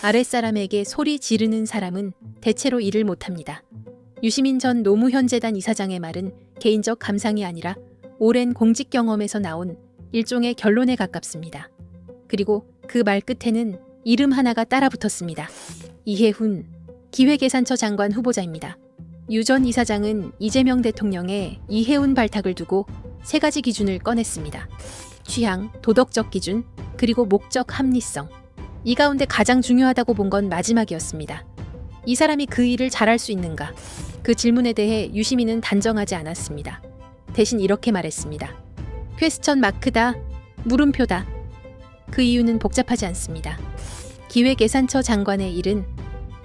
아랫사람에게 소리 지르는 사람은 대체로 일을 못합니다. 유시민 전 노무현재단 이사장의 말은 개인적 감상이 아니라 오랜 공직 경험에서 나온 일종의 결론에 가깝습니다. 그리고 그 말 끝에는 이름 하나가 따라붙었습니다. 이해훈 기획예산처 장관 후보자입니다. 유 전 이사장은 이재명 대통령의 이해훈 발탁을 두고 세 가지 기준을 꺼냈습니다. 취향, 도덕적 기준, 그리고 목적 합리성. 이 가운데 가장 중요하다고 본 건 마지막이었습니다. 이 사람이 그 일을 잘할 수 있는가? 그 질문에 대해 유시민은 단정하지 않았습니다. 대신 이렇게 말했습니다. 퀘스천 마크다, 물음표다. 그 이유는 복잡하지 않습니다. 기획예산처 장관의 일은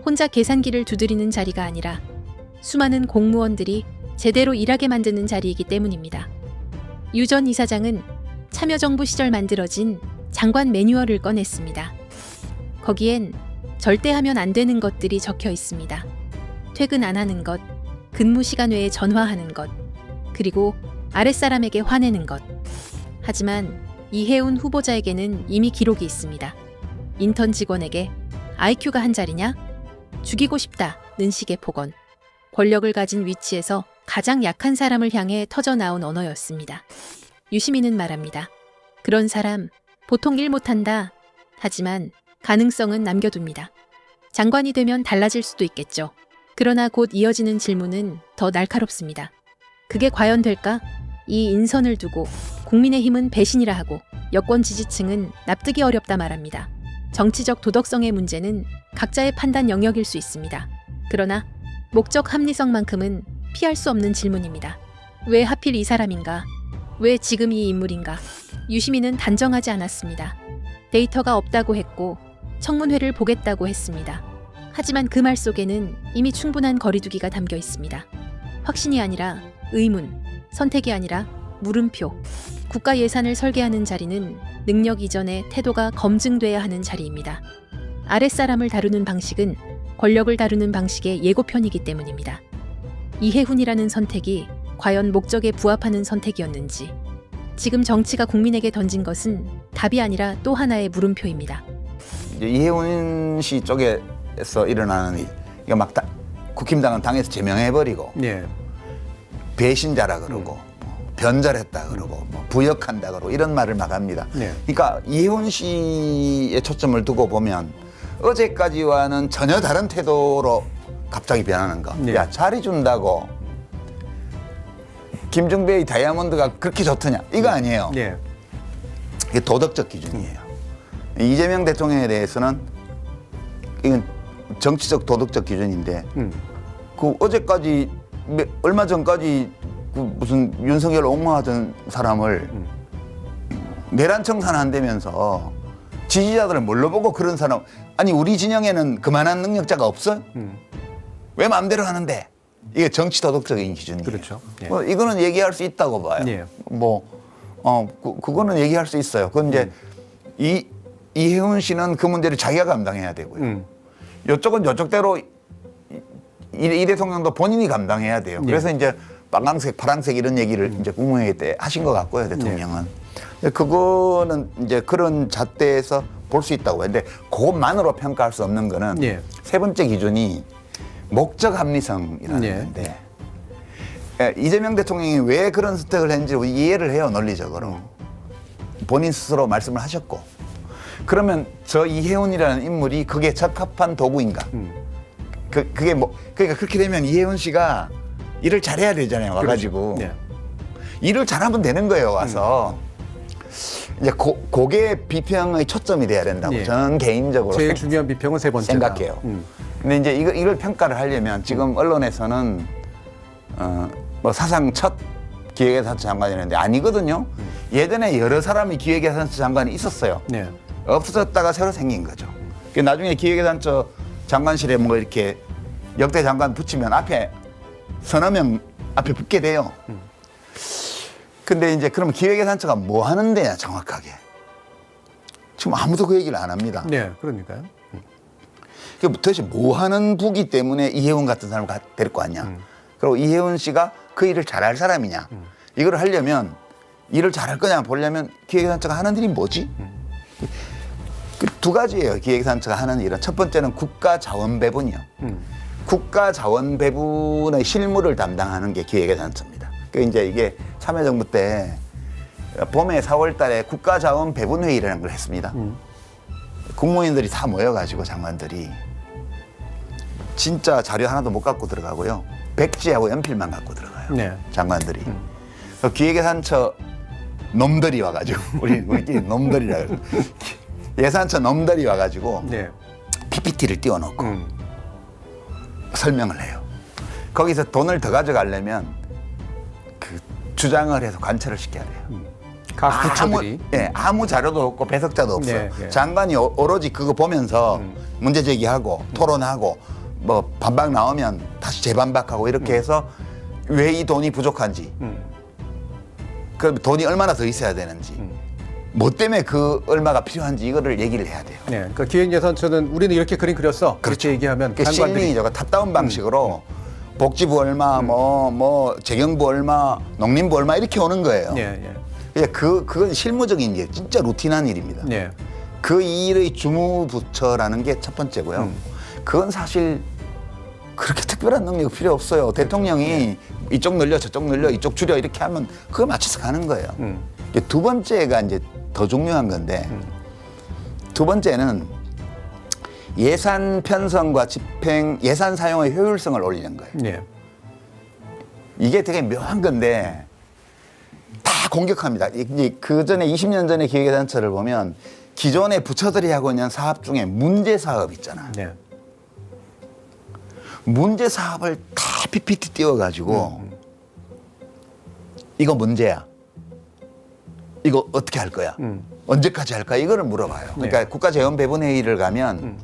혼자 계산기를 두드리는 자리가 아니라 수많은 공무원들이 제대로 일하게 만드는 자리이기 때문입니다. 유 전 이사장은 참여정부 시절 만들어진 장관 매뉴얼을 꺼냈습니다. 거기엔 절대 하면 안 되는 것들이 적혀 있습니다. 퇴근 안 하는 것, 근무 시간 외에 전화하는 것, 그리고 아랫사람에게 화내는 것. 하지만 이해훈 후보자에게는 이미 기록이 있습니다. 인턴 직원에게 IQ가 한 자리냐? 죽이고 싶다는 식의 폭언. 권력을 가진 위치에서 가장 약한 사람을 향해 터져나온 언어였습니다. 유시민은 말합니다. 그런 사람 보통 일 못한다. 하지만 가능성은 남겨둡니다. 장관이 되면 달라질 수도 있겠죠. 그러나 곧 이어지는 질문은 더 날카롭습니다. 그게 과연 될까? 이 인선을 두고 국민의힘은 배신이라 하고 여권 지지층은 납득이 어렵다 말합니다. 정치적 도덕성의 문제는 각자의 판단 영역일 수 있습니다. 그러나 목적 합리성만큼은 피할 수 없는 질문입니다. 왜 하필 이 사람인가? 왜 지금 이 인물인가? 유시민은 단정하지 않았습니다. 데이터가 없다고 했고 청문회를 보겠다고 했습니다. 하지만 그 말 속에는 이미 충분한 거리두기가 담겨 있습니다. 확신이 아니라 의문, 선택이 아니라 물음표. 국가 예산을 설계하는 자리는 능력 이전에 태도가 검증돼야 하는 자리입니다. 아랫사람을 다루는 방식은 권력을 다루는 방식의 예고편이기 때문입니다. 이해훈이라는 선택이 과연 목적에 부합하는 선택이었는지, 지금 정치가 국민에게 던진 것은 답이 아니라 또 하나의 물음표입니다. 이해훈 씨 쪽에서 일어나는 일, 이거 막 국힘당은 당에서 제명해버리고 예. 배신자라 그러고 변절했다 그러고 부역한다 그러고 이런 말을 막 합니다. 예. 그러니까 이해훈 씨의 초점을 두고 보면 어제까지와는 전혀 다른 태도로 갑자기 변하는 거. 예. 야, 자리 준다고 김종배의 다이아몬드가 그렇게 좋더냐? 이거 아니에요. 예. 이게 도덕적 기준이에요. 이재명 대통령에 대해서는 이건 정치적 도덕적 기준인데 그 어제까지 얼마 전까지 그 무슨 윤석열 옹호하던 사람을 내란 청산한다면서 지지자들을 뭘로 보고 그런 사람, 아니 우리 진영에는 그만한 능력자가 없어? 왜 마음대로 하는데? 이게 정치 도덕적인 기준이에요. 그렇죠. 예. 뭐 이거는 얘기할 수 있다고 봐요. 예. 그거는 얘기할 수 있어요. 그건 이제 이해훈 씨는 그 문제를 자기가 감당해야 되고요. 이쪽은 이쪽대로 이 대통령도 본인이 감당해야 돼요. 그래서 이제 빨강색, 파랑색 이런 얘기를 이제 국무회의 때 하신 것 같고요, 대통령은. 그거는 이제 그런 잣대에서 볼 수 있다고 해요. 근데 그것만으로 평가할 수 없는 거는 예. 세 번째 기준이 목적 합리성이라는 예. 건데 이재명 대통령이 왜 그런 선택을 했는지 이해를 해요, 논리적으로. 본인 스스로 말씀을 하셨고. 그러면 저 이해훈이라는 인물이 그게 적합한 도구인가? 그게 그러니까 그렇게 되면 이해훈 씨가 일을 잘해야 되잖아요, 와가지고. 그렇죠. 예. 일을 잘하면 되는 거예요, 와서. 이제 그게 비평의 초점이 돼야 된다고 예. 저는 개인적으로 제일 중요한 비평은 세 번째다. 생각해요. 근데 이제 이걸 평가를 하려면 지금 언론에서는 사상 첫 기획예산처 장관이었는데 아니거든요. 예전에 여러 사람이 기획예산처 장관이 있었어요. 네. 없어졌다가 새로 생긴 거죠. 나중에 기획예산처 장관실에 뭐 이렇게 역대 장관 붙이면 앞에 서너 명 앞에 붙게 돼요. 근데 이제 그러면 기획예산처가 뭐 하는 데냐 정확하게. 지금 아무도 그 얘기를 안 합니다. 네, 그러니까요. 도대체 뭐 하는 부기 때문에 이해훈 같은 사람을 데리고 왔냐. 그리고 이해훈 씨가 그 일을 잘할 사람이냐. 이걸 하려면 일을 잘할 거냐 보려면 기획예산처가 하는 일이 뭐지? 그 두 가지예요. 기획예산처가 하는 일은. 첫 번째는 국가 자원 배분이요. 국가 자원 배분의 실무를 담당하는 게 기획예산처입니다. 그 이제 이게 참여정부 때 봄에 4월 달에 국가 자원 배분 회의라는 걸 했습니다. 국무위원들이 다 모여가지고 장관들이 진짜 자료 하나도 못 갖고 들어가고요. 백지하고 연필만 갖고 들어가요. 네. 장관들이. 그 기획예산처 놈들이 와가지고 우리끼리 놈들이라 그래요. 예산처 놈들이 와가지고 네. PPT를 띄워놓고 설명을 해요. 거기서 돈을 더 가져가려면 그 주장을 해서 관철을 시켜야 돼요. 각 부처들이. 아무 자료도 없고 배석자도 없어요. 네, 네. 장관이 오로지 그거 보면서 문제 제기하고 토론하고 뭐 반박 나오면 다시 재반박하고 이렇게 해서 왜 이 돈이 부족한지, 그 돈이 얼마나 더 있어야 되는지, 뭐 때문에 그 얼마가 필요한지 이거를 얘기를 해야 돼요. 네. 그러니까 기획예산처는 우리는 이렇게 그림 그렸어. 그렇죠. 그렇게 얘기하면 그 장관들이 실링이죠. 탑다운 방식으로 복지부 얼마, 뭐 재경부 얼마, 농림부 얼마 이렇게 오는 거예요. 네, 네. 그건 실무적인 게 진짜 루틴한 일입니다. 네. 그 일의 주무부처라는 게 첫 번째고요. 그건 사실 그렇게 특별한 능력 필요 없어요. 대통령이 이쪽 늘려 저쪽 늘려 이쪽 줄여 이렇게 하면 그거 맞춰서 가는 거예요. 두 번째가 이제 더 중요한 건데 두 번째는 예산 편성과 집행, 예산 사용의 효율성을 올리는 거예요. 네. 이게 되게 묘한 건데 다 공격합니다. 이제 그 전에 20년 전에 기획예산처를 보면 기존의 부처들이 하고 있는 사업 중에 문제 사업 있잖아요. 네. 문제 사업을 다 PPT 띄워가지고 이거 문제야. 이거 어떻게 할 거야? 언제까지 할 거야? 이거를 물어봐요. 그러니까 네. 국가재원배분회의를 가면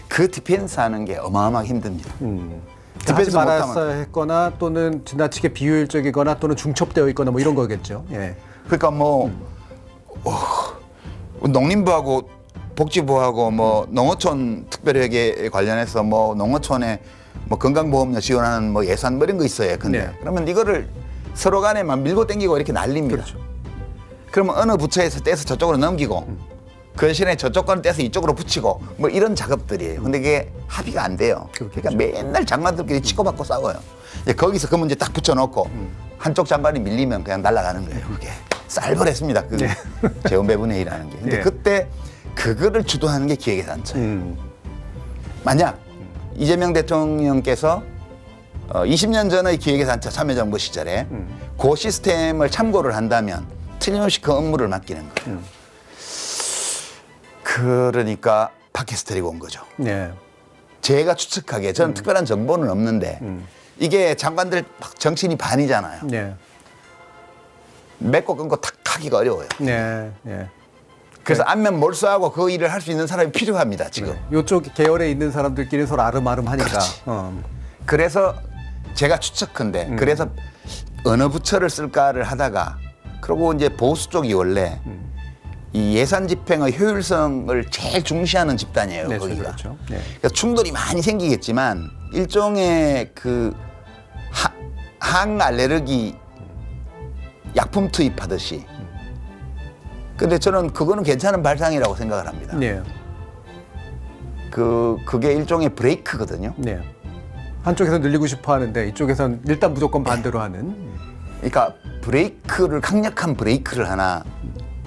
그 디펜스 하는 게 어마어마하게 힘듭니다. 하지 디펜스 말았어야 못하면 했거나 또는 지나치게 비효율적이거나 또는 중첩되어 있거나 뭐 이런 거겠죠. 예. 그러니까 뭐 농림부하고 복지부하고 뭐 농어촌 특별회계 관련해서 뭐 농어촌에 뭐 건강보험료 지원하는 뭐 예산 뭐 이런 거 있어요. 근데 네. 그러면 이거를 서로 간에 막 밀고 당기고 이렇게 날립니다. 그렇죠. 그러면 어느 부처에서 떼서 저쪽으로 넘기고 그 대신에 저쪽 거는 떼서 이쪽으로 붙이고 뭐 이런 작업들이에요. 근데 그게 합의가 안 돼요. 그러니까 맨날 장관들끼리 치고받고 싸워요. 이제 거기서 그 문제 딱 붙여놓고 한쪽 장관이 밀리면 그냥 날아가는 거예요. 그게 쌀벌했습니다. 그 재원배분회의라는 게. 근데 네. 그때 그거를 주도하는 게 기획예산처예요. 만약 이재명 대통령께서 20년 전의 기획예산처 참여정부 시절에 그 시스템을 참고를 한다면 틀림없이 그 업무를 맡기는 거예요. 그러니까 팟캐스트리고 온 거죠. 네. 제가 추측하기에 저는 특별한 정보는 없는데 이게 장관들 막 정치인이 반이잖아요. 네. 맺고 끊고 탁 하기가 어려워요. 네. 네. 그래서 안면 몰수하고 그 일을 할 수 있는 사람이 필요합니다. 지금. 이쪽 계열에 있는 사람들끼리 서로 아름아름하니까. 그렇지. 어. 그래서 제가 추측컨대 그래서 어느 부처를 쓸까를 하다가 그리고 이제 보수 쪽이 원래 이 예산 집행의 효율성을 제일 중시하는 집단이에요. 네, 거기가. 그렇죠. 네. 그러니까 충돌이 많이 생기겠지만 일종의 그 항알레르기 약품 투입하듯이. 근데 저는 그거는 괜찮은 발상이라고 생각을 합니다. 네. 그게 일종의 브레이크거든요. 네. 한쪽에서 늘리고 싶어 하는데 이쪽에선 일단 무조건 반대로 하는. 그러니까 브레이크를 강력한 브레이크를 하나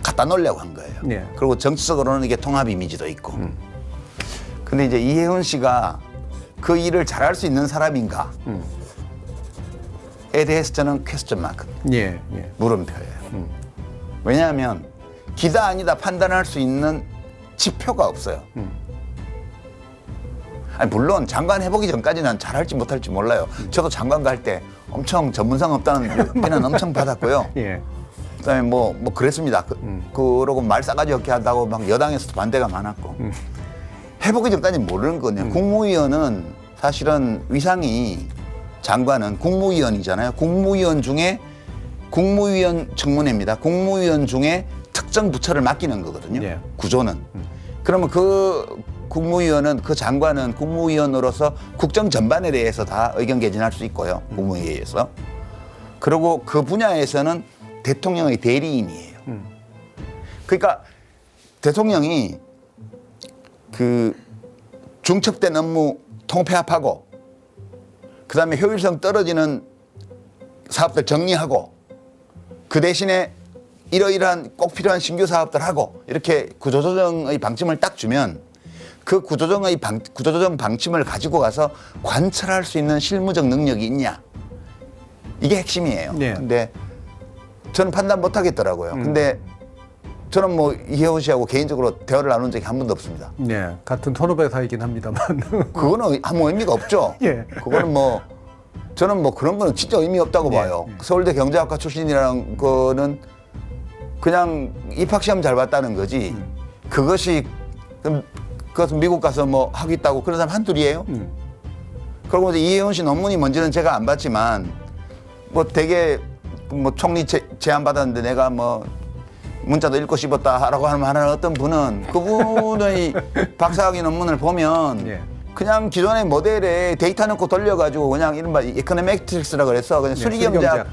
갖다 놓으려고 한 거예요. 네. 그리고 정치적으로는 이게 통합 이미지도 있고. 근데 이제 이혜훈 씨가 그 일을 잘할 수 있는 사람인가에 대해서 저는 퀘스천 마크, 예. 예. 물음표예요. 왜냐하면 기다 아니다 판단할 수 있는 지표가 없어요. 아니 물론 장관 해보기 전까지는 잘할지 못할지 몰라요. 저도 장관 갈 때 엄청 전문성 없다는 비난 엄청 받았고요. 예. 그다음에 뭐 그랬습니다. 그러고 말 싸가지 없게 한다고 막 여당에서도 반대가 많았고 해보기 전까지는 모르는 거거든요. 국무위원은 사실은 위상이 장관은 국무위원이잖아요. 국무위원 중에 국무위원 청문회입니다. 국무위원 중에 특정 부처를 맡기는 거거든요. 예. 구조는. 그러면 그 국무위원은 그 장관은 국무위원으로서 국정 전반에 대해서 다 의견 개진할 수 있고요. 국무회의에서. 그리고 그 분야에서는 대통령의 대리인이에요. 그러니까 대통령이 그 중첩된 업무 통폐합하고 그다음에 효율성 떨어지는 사업들 정리하고 그 대신에 이러이러한 꼭 필요한 신규 사업들 하고 이렇게 구조조정의 방침을 딱 주면 그 구조조정 방침을 가지고 가서 관철할 수 있는 실무적 능력이 있냐 이게 핵심이에요. 네. 근데 저는 판단 못 하겠더라고요. 근데 저는 뭐 이혜원 씨하고 개인적으로 대화를 나눈 적이 한 번도 없습니다. 네, 같은 선후배 사이긴 합니다만. 그거는 아무 의미가 없죠. 예. 그거는 뭐 저는 뭐 그런 거는 진짜 의미 없다고 봐요. 서울대 경제학과 출신이라는 거는 그냥 입학시험 잘 봤다는 거지. 그것이 그것은 미국 가서 뭐 하겠다고 그런 사람 한둘이에요. 그리고 이제 이혜원 씨 논문이 뭔지는 제가 안 봤지만 뭐 되게 뭐 총리 제안 받았는데 내가 뭐 문자도 읽고 씹었다라고 하는 어떤 분은 그분의 박사학위 논문을 보면 예. 그냥 기존의 모델에 데이터 넣고 돌려가지고 그냥 이른바 에코노메트릭스라고 그래서 그냥 수리경제학 수리경제학.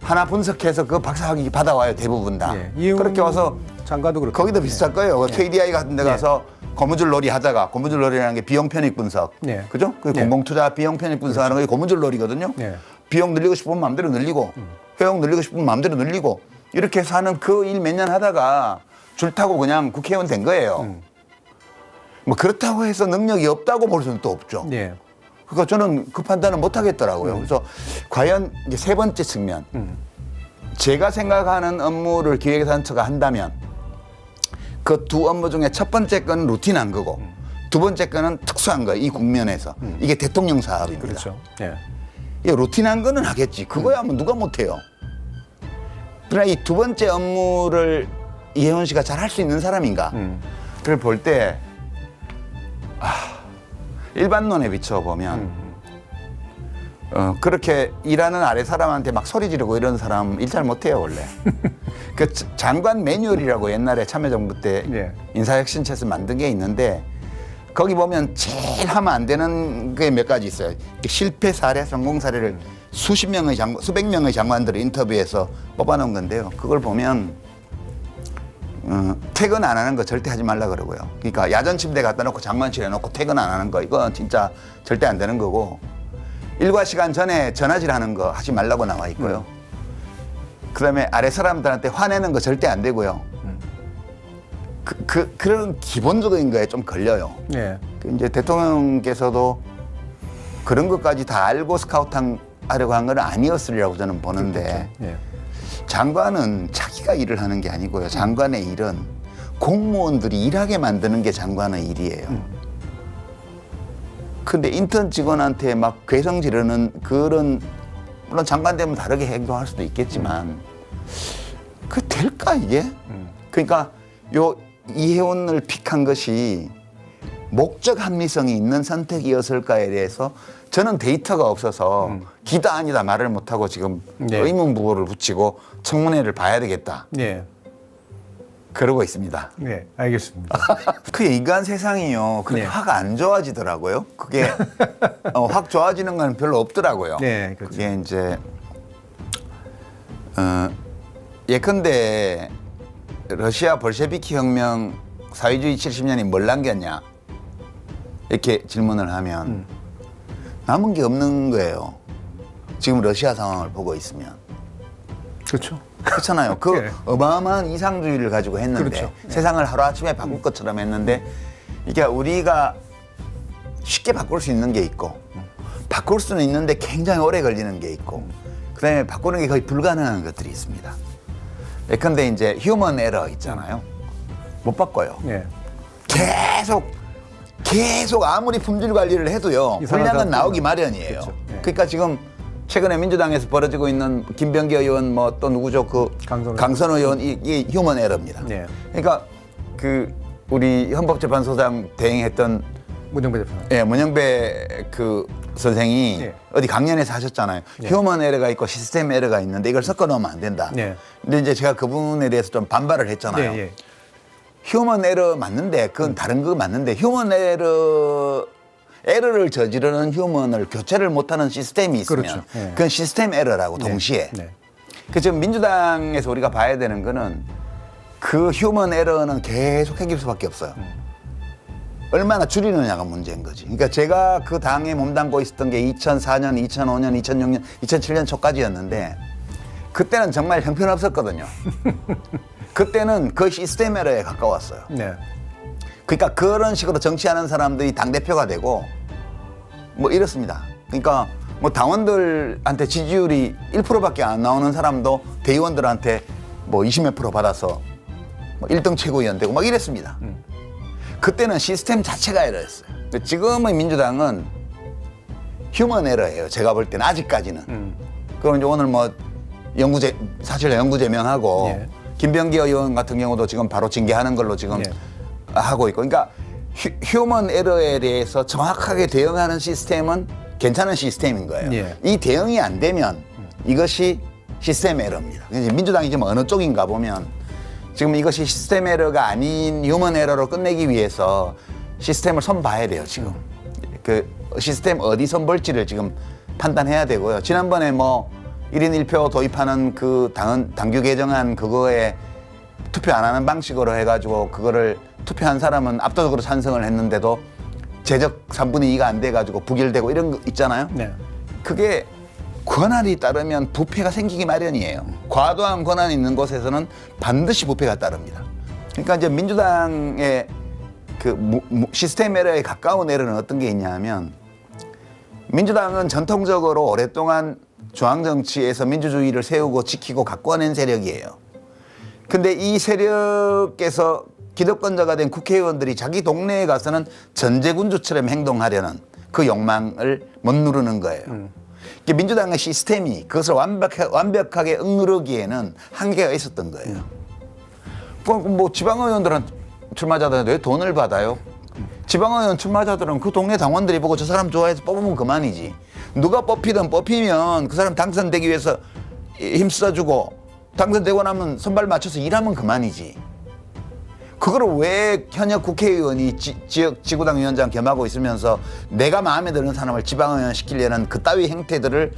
하나 분석해서 그 박사학위 받아와요 대부분 다. 예. 이용 그렇게 와서 장관도 그렇고. 거기도 비슷할 거예요. KDI 같은 데 가서 고무줄 놀이 하다가 고무줄 놀이라는 게 비용 편익 분석. 예. 그죠? 그 예. 공공투자 비용 편익 분석하는 게 고무줄 놀이거든요. 예. 비용 늘리고 싶으면 마음대로 늘리고 효용 늘리고 싶으면 마음대로 늘리고 이렇게 해서 하는 그 일 몇 년 하다가 줄 타고 그냥 국회의원 된 거예요. 뭐 그렇다고 해서 능력이 없다고 볼 수는 또 없죠. 예. 그러니까 저는 그 판단을 못 하겠더라고요. 그래서 과연 이제 세 번째 측면. 제가 생각하는 업무를 기획예산처가 한다면 그 두 업무 중에 첫 번째 건은 루틴한 거고 두 번째 건은 특수한 거예요. 이 국면에서. 이게 대통령 사업입니다. 그렇죠. 예. 이 루틴한 거는 하겠지. 그거야 뭐 누가 못해요. 그러나 이 두 번째 업무를 이혜원 씨가 잘 할 수 있는 사람인가를 볼 때 일반론에 비춰보면 그렇게 일하는 아래 사람한테 막 소리 지르고 이런 사람 일 잘 못해요 원래. 그 장관 매뉴얼이라고 옛날에 참여정부 때 예. 인사혁신처에서 만든 게 있는데 거기 보면 제일 하면 안 되는 게 몇 가지 있어요. 실패 사례, 성공 사례를 수백 명의 장관들을 인터뷰해서 뽑아놓은 건데요. 그걸 보면 퇴근 안 하는 거 절대 하지 말라 그러고요. 그러니까 야전 침대 갖다 놓고 장관실에 놓고 퇴근 안 하는 거 이건 진짜 절대 안 되는 거고 일과 시간 전에 전화질 하는 거 하지 말라고 나와 있고요. 그다음에 아래 사람들한테 화내는 거 절대 안 되고요. 그런 기본적인 거에 좀 걸려요. 예. 이제 대통령께서도 그런 것까지 다 알고 스카우트 하려고 한 건 아니었으리라고 저는 보는데 예. 장관은 자기가 일을 하는 게 아니고요. 장관의 일은 공무원들이 일하게 만드는 게 장관의 일이에요. 근데 인턴 직원한테 막 괴성 지르는 그런 물론 장관 되면 다르게 행동할 수도 있겠지만 그 될까 이게? 그러니까 요 이혜원을 픽한 것이 목적 합리성이 있는 선택이었을까에 대해서 저는 데이터가 없어서 기다 아니다 말을 못하고 지금 네. 의문부호를 붙이고 청문회를 봐야 되겠다. 예. 그러고 있습니다. 네, 알겠습니다. 그 인간 세상이요. 그게 네. 확 안 좋아지더라고요. 그게 확 좋아지는 건 별로 없더라고요. 네, 그렇죠. 그게 이제 예컨대 러시아 볼셰비키 혁명 사회주의 70년이 뭘 남겼냐 이렇게 질문을 하면 남은 게 없는 거예요. 지금 러시아 상황을 보고 있으면. 그렇죠. 그렇잖아요. 그 예. 어마어마한 이상주의를 가지고 했는데 그렇죠. 세상을 하루아침에 바꿀 것처럼 했는데 이게 우리가 쉽게 바꿀 수 있는 게 있고 바꿀 수는 있는데 굉장히 오래 걸리는 게 있고 그다음에 바꾸는 게 거의 불가능한 것들이 있습니다. 예컨대 이제 휴먼 에러 있잖아요. 못 바꿔요. 예. 계속 아무리 품질 관리를 해도요. 이상한 불량은 사람 나오기 마련이에요. 그렇죠. 예. 그러니까 지금 최근에 민주당에서 벌어지고 있는 김병기 의원 뭐 또 누구죠? 그 강선 의원 이 휴먼 에러입니다. 예. 그러니까 그 우리 헌법재판소장 대행했던 문영배 대표. 예, 문영배 그 선생이 예. 어디 강연에서 하셨잖아요. 예. 휴먼 에러가 있고 시스템 에러가 있는데 이걸 섞어 놓으면 안 된다. 예. 근데 이제 제가 그 부분에 대해서 좀 반발을 했잖아요. 예, 예. 휴먼 에러 맞는데 그건 다른 거 맞는데 휴먼 에러를 저지르는 휴먼을 교체를 못하는 시스템이 있으면 그렇죠. 예. 그건 시스템 에러라고 동시에. 네. 그 지금 민주당에서 우리가 봐야 되는 거는 그 휴먼 에러는 계속 생길 수밖에 없어요. 얼마나 줄이느냐가 문제인 거지. 그러니까 제가 그 당에 몸담고 있었던 게 2004년, 2005년, 2006년, 2007년 초까지였는데 그때는 정말 형편없었거든요. 그때는 거의 시스템 에러에 가까웠어요. 네. 그러니까 그런 식으로 정치하는 사람들이 당대표가 되고 뭐 이렇습니다. 그러니까 뭐 당원들한테 지지율이 1%밖에 안 나오는 사람도 대의원들한테 뭐 20몇 % 받아서 뭐 1등 최고위원 되고 막 이랬습니다. 그때는 시스템 자체가 에러였어요. 지금의 민주당은 휴먼 에러예요. 제가 볼 때는 아직까지는. 그럼 이제 오늘 뭐 사실 연구 제명하고 예. 김병기 의원 같은 경우도 지금 바로 징계하는 걸로 지금 예. 하고 있고, 그러니까 휴먼 에러에 대해서 정확하게 대응하는 시스템은 괜찮은 시스템인 거예요. 예. 이 대응이 안 되면 이것이 시스템 에러입니다. 그래서 민주당이 지금 어느 쪽인가 보면 지금 이것이 시스템 에러가 아닌 휴먼 에러로 끝내기 위해서 시스템을 손봐야 돼요. 지금 그 시스템 어디 손볼지를 지금 판단해야 되고요. 지난번에 뭐 1인 1표 도입하는 그 당규 개정안 그거에 투표 안 하는 방식으로 해가지고 그거를 투표한 사람은 압도적으로 찬성을 했는데도 제적 3분의 2가 안 돼가지고 부결되고 이런 거 있잖아요. 네. 그게 권한이 따르면 부패가 생기기 마련이에요. 과도한 권한이 있는 곳에서는 반드시 부패가 따릅니다. 그러니까 이제 민주당의 그 시스템 에러에 가까운 에러는 어떤 게 있냐면 민주당은 전통적으로 오랫동안 중앙정치에서 민주주의를 세우고 지키고 가꿔낸 세력이에요. 근데 이 세력에서 기득권자가 된 국회의원들이 자기 동네에 가서는 전제군주처럼 행동하려는 그 욕망을 못 누르는 거예요. 민주당의 시스템이 그것을 완벽하게 억누르기에는 한계가 있었던 거예요. 뭐 지방의원들은 출마자들한테 왜 돈을 받아요? 지방의원 출마자들은 그 동네 당원들이 보고 저 사람 좋아해서 뽑으면 그만이지. 누가 뽑히든 뽑히면 그 사람 당선되기 위해서 힘써주고 당선되고 나면 선발 맞춰서 일하면 그만이지. 그걸 왜 현역 국회의원이 지역 지구당 위원장 겸하고 있으면서 내가 마음에 드는 사람을 지방의원 시키려는 그따위 행태들을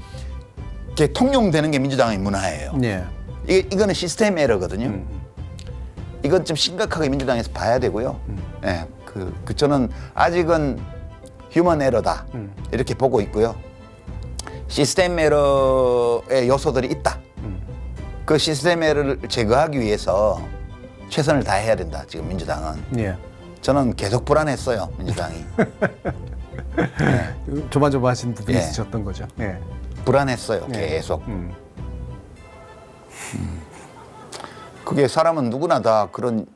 이렇게 통용되는 게 민주당의 문화예요. 네. 이거는 시스템 에러거든요. 이건 좀 심각하게 민주당에서 봐야 되고요. 네, 저는 아직은 휴먼 에러다 이렇게 보고 있고요. 시스템 에러의 요소들이 있다. 그 시스템 에러를 제거하기 위해서 최선을 다해야 된다. 지금 민주당은. 예. 저는 계속 불안했어요. 민주당이. 네, 조마조마하신 부분이 예. 있으셨던 거죠. 예. 불안했어요. 예. 계속. 그게 사람은 누구나 다 그런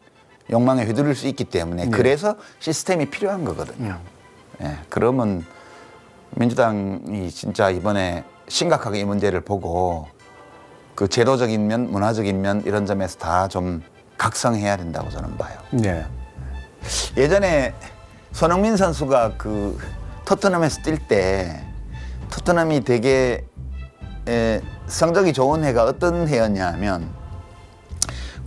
욕망에 휘둘릴 수 있기 때문에 그래서 시스템이 필요한 거거든요. 예, 그러면 민주당이 진짜 이번에 심각하게 이 문제를 보고 그 제도적인 면, 문화적인 면 이런 점에서 다 좀 각성해야 된다고 저는 봐요. 네. 예전에 손흥민 선수가 그 토트넘에서 뛸 때 토트넘이 되게 성적이 좋은 해가 어떤 해였냐면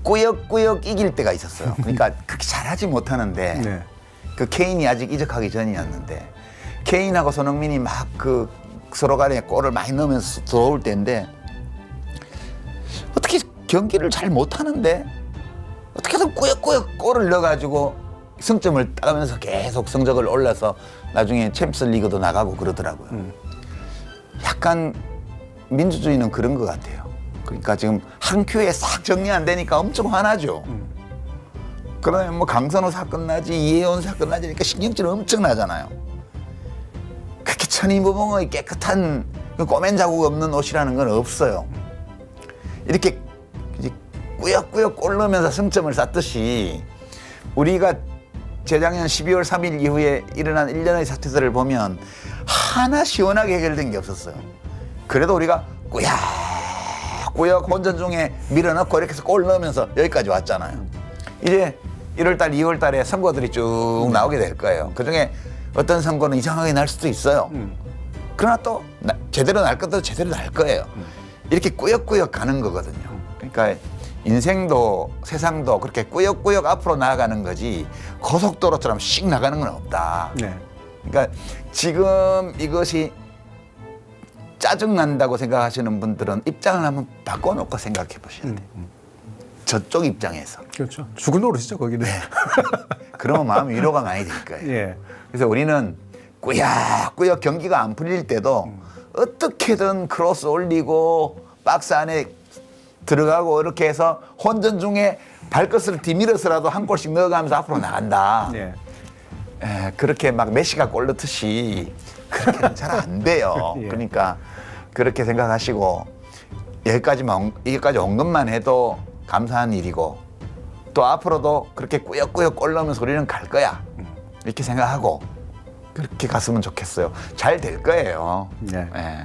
꾸역꾸역 이길 때가 있었어요. 그러니까 그렇게 잘하지 못하는데 네. 그 케인이 아직 이적하기 전이었는데 케인하고 손흥민이 막 그 서로 간에 골을 많이 넣으면서 들어올 때인데 어떻게 경기를 잘 못하는데 어떻게든 꾸역꾸역 골을 넣어가지고 승점을 따면서 계속 성적을 올려서 나중에 챔피언스 리그도 나가고 그러더라고요. 약간 민주주의는 그런 것 같아요. 그러니까 지금 한 큐에 싹 정리 안 되니까 엄청 화나죠. 그러면 뭐 강선호 사건 나지 이혜원 사건 나지니까 신경질 엄청 나잖아요. 그렇게 천이무봉의 깨끗한 꼬맨 자국 없는 옷이라는 건 없어요. 이렇게 꾸역꾸역 골 넣으면서 승점을 쌓듯이 우리가 재작년 12월 3일 이후에 일어난 일련의 사태들을 보면 하나 시원하게 해결된 게 없었어요. 그래도 우리가 꾸역꾸역 혼전 중에 밀어넣고 이렇게 해서 골 넣으면서 여기까지 왔잖아요. 이제 1월 달, 2월 달에 선거들이 쭉 나오게 될 거예요. 그중에 어떤 선거는 이상하게 날 수도 있어요. 그러나 또 제대로 날 것도 제대로 날 거예요. 이렇게 꾸역꾸역 가는 거거든요. 그러니까 인생도 세상도 그렇게 꾸역꾸역 앞으로 나아가는 거지 고속도로처럼 씩 나가는 건 없다. 네. 그러니까 지금 이것이 짜증난다고 생각하시는 분들은 입장을 한번 바꿔놓고 생각해 보셔야 돼요. 저쪽 입장에서. 그렇죠. 죽을 노릇이죠, 거기는. 그러면 마음 위로가 많이 될 거예요. 예. 그래서 우리는 꾸역꾸역 경기가 안 풀릴 때도 어떻게든 크로스 올리고 박스 안에 들어가고 이렇게 해서 혼전 중에 발끝을 뒤밀어서라도 한 골씩 넣어가면서 앞으로 나간다. 예. 그렇게 막 메시가 골 넣듯이 그렇게는 잘 안 돼요. 예. 그러니까 그렇게 생각하시고 여기까지 온 것만 해도 감사한 일이고 또 앞으로도 그렇게 꾸역꾸역 골 넣으면 소리는 갈 거야. 이렇게 생각하고 그렇게 갔으면 좋겠어요. 잘 될 거예요. 네. 예.